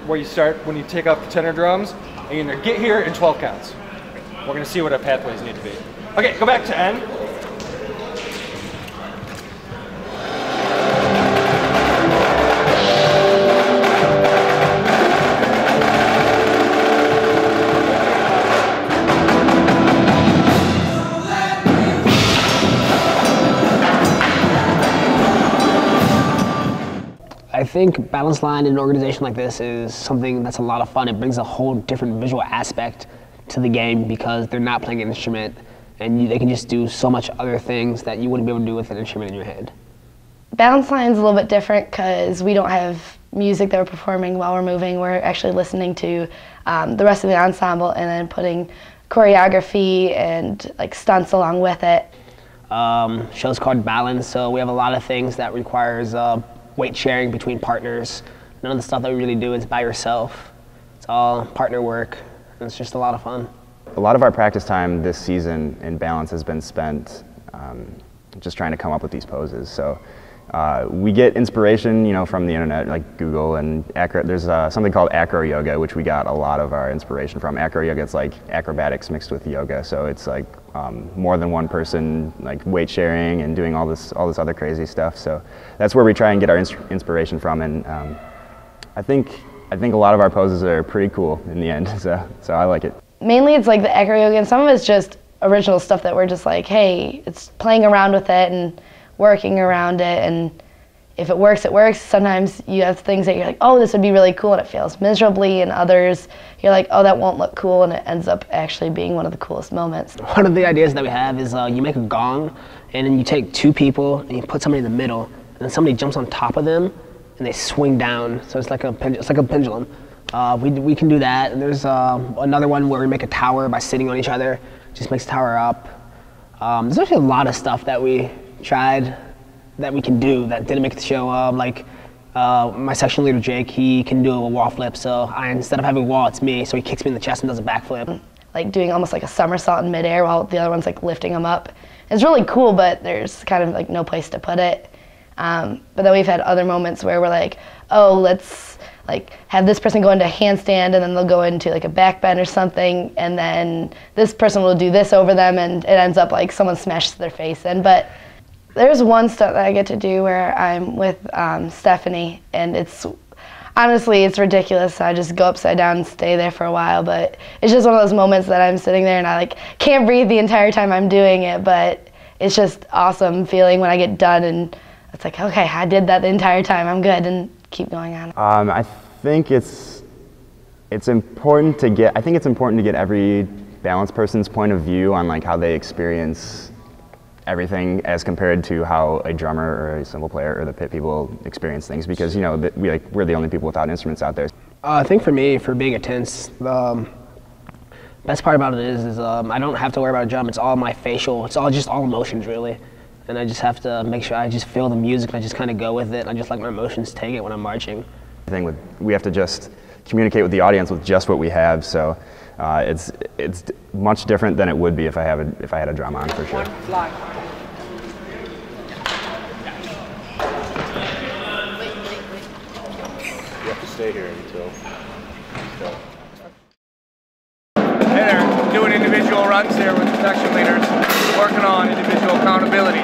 where you start when you take off the tenor drums, and you're gonna get here in 12 counts. We're gonna see what our pathways need to be. Okay, go back to N. I think balance line in an organization like this is something that's a lot of fun. It brings a whole different visual aspect to the game because they're not playing an instrument, and they can just do so much other things that you wouldn't be able to do with an instrument in your hand. Balance line's a little bit different because we don't have music that we're performing while we're moving. We're actually listening to the rest of the ensemble and then putting choreography and like stunts along with it. Show's called Balance, so we have a lot of things that requires weight sharing between partners. None of the stuff that we really do is by yourself. It's all partner work, and it's just a lot of fun. A lot of our practice time this season in Balance has been spent just trying to come up with these poses. So we get inspiration, from the internet, like Google and there's something called acro yoga, which we got a lot of our inspiration from. Acro yoga, it's like acrobatics mixed with yoga, so it's like more than one person, like weight sharing and doing all this other crazy stuff. So that's where we try and get our inspiration from, and I think a lot of our poses are pretty cool in the end. So I like it. Mainly, it's like the acro yoga, and some of it's just original stuff that we're just like, hey, it's playing around with it and working around it, and if it works, it works. Sometimes you have things that you're like, oh, this would be really cool, and it fails miserably, and others, you're like, oh, that won't look cool, and it ends up actually being one of the coolest moments. One of the ideas that we have is you make a gong, and then you take two people, and you put somebody in the middle, and then somebody jumps on top of them, and they swing down, so it's like a pendulum. We can do that, and there's another one where we make a tower by sitting on each other, just makes the tower up. There's actually a lot of stuff that we tried that we can do that didn't make the show. My section leader Jake, he can do a wall flip, so instead of having a wall, it's me, so he kicks me in the chest and does a backflip. Like doing almost like a somersault in midair while the other one's like lifting him up. It's really cool, but there's kind of like no place to put it. But then we've had other moments where we're like, oh, let's like have this person go into a handstand, and then they'll go into like a back bend or something, and then this person will do this over them, and it ends up like someone smashes their face in. But there's one stunt that I get to do where I'm with Stephanie, and honestly, it's ridiculous. I just go upside down and stay there for a while, but it's just one of those moments that I'm sitting there and I like can't breathe the entire time I'm doing it, but it's just awesome feeling when I get done and it's like, okay, I did that the entire time, I'm good, and keep going on. I think it's important to get every Balance person's point of view on like how they experience everything as compared to how a drummer or a cymbal player or the pit people experience things, because we're the only people without instruments out there. I think for me, for being a tense, the best part about it is I don't have to worry about a drum. It's all my facial. It's all emotions really, and I just have to make sure I just feel the music and I just kind of go with it. And I just let my emotions take it when I'm marching. We have to just communicate with the audience with just what we have. So it's much different than it would be if I had a drum on, for sure. You have to stay here until. Hey there, doing individual runs here with the section leaders, working on individual accountability.